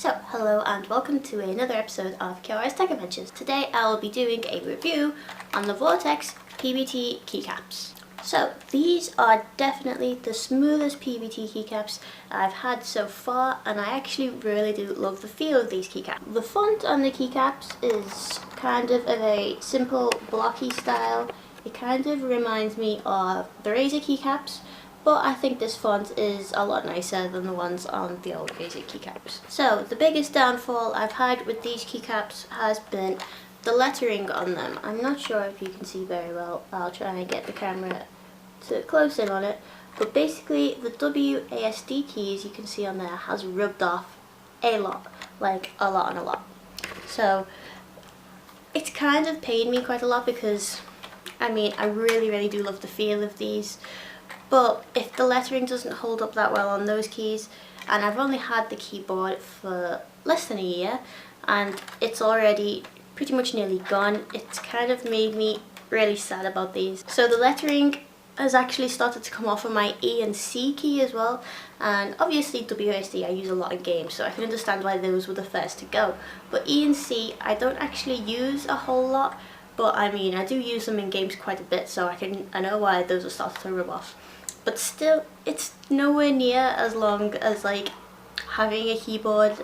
So, hello and welcome to another episode of Keiara's Tech Adventures. Today I will be doing a review on the Vortex PBT keycaps. So, these are definitely the smoothest PBT keycaps I've had so far, and I actually really do love the feel of these keycaps. The font on the keycaps is kind of a very simple blocky style. It kind of reminds me of the Razer keycaps, but I think this font is a lot nicer than the ones on the old Razer keycaps. So the biggest downfall I've had with these keycaps has been the lettering on them. I'm not sure if you can see very well. I'll try and get the camera to close in on it. But basically the WASD keys you can see on there has rubbed off a lot. Like a lot and a lot. So it's kind of pained me quite a lot because I really do love the feel of these. But if the lettering doesn't hold up that well on those keys, and I've only had the keyboard for less than a year and it's already pretty much nearly gone, it's kind of made me really sad about these. So the lettering has actually started to come off of my E and C key as well, and obviously WASD I use a lot in games, so I can understand why those were the first to go. But E and C I don't actually use a whole lot, but I do use them in games quite a bit, so I know why those are starting to rub off. But still, it's nowhere near as long as like having a keyboard,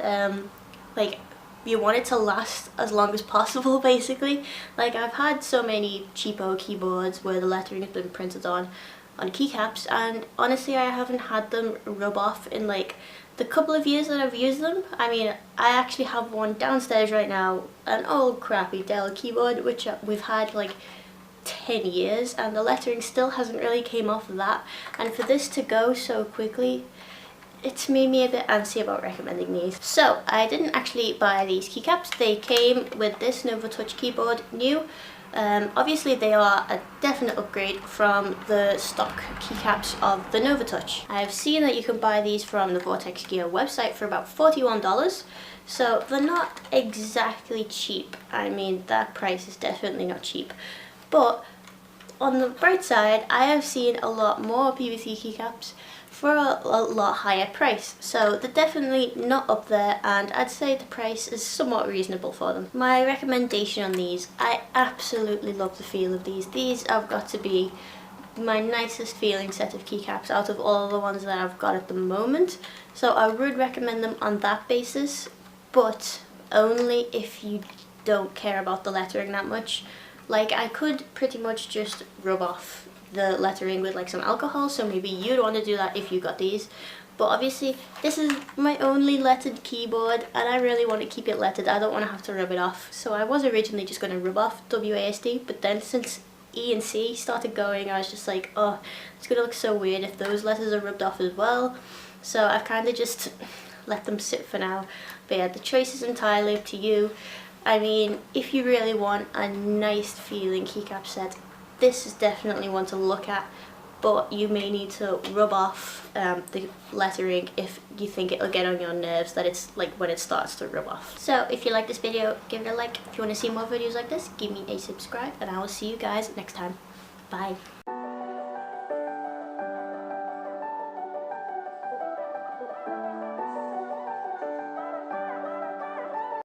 like you want it to last as long as possible basically. Like I've had so many cheapo keyboards where the lettering has been printed on keycaps, and honestly I haven't had them rub off in like the couple of years that I've used them. I actually have one downstairs right now, an old crappy Dell keyboard which we've had like 10 years and the lettering still hasn't really came off of that, and for this to go so quickly, it's made me a bit antsy about recommending these. So I didn't actually buy these keycaps. They came with this Nova Touch keyboard new. Obviously they are a definite upgrade from the stock keycaps of the Nova Touch. I've seen that you can buy these from the Vortex Gear website for about $41, so they're not exactly cheap. That price is definitely not cheap. But on the bright side, I have seen a lot more PBT keycaps for a lot higher price. So they're definitely not up there, and I'd say the price is somewhat reasonable for them. My recommendation on these, I absolutely love the feel of these. These have got to be my nicest feeling set of keycaps out of all the ones that I've got at the moment. So I would recommend them on that basis, but only if you don't care about the lettering that much. Like I could pretty much just rub off the lettering with like some alcohol, so maybe you'd want to do that if you got these. But obviously this is my only lettered keyboard and I really want to keep it lettered. I don't want to have to rub it off. So I was originally just going to rub off WASD, but then since E and C started going, I was just like, oh, it's going to look so weird if those letters are rubbed off as well. So I've kind of just let them sit for now. But yeah, the choice is entirely up to you. If you really want a nice feeling keycap set, this is definitely one to look at, but you may need to rub off the lettering if you think it'll get on your nerves that it's like when it starts to rub off. So if you like this video, give it a like. If you want to see more videos like this, give me a subscribe, and I will see you guys next time. Bye.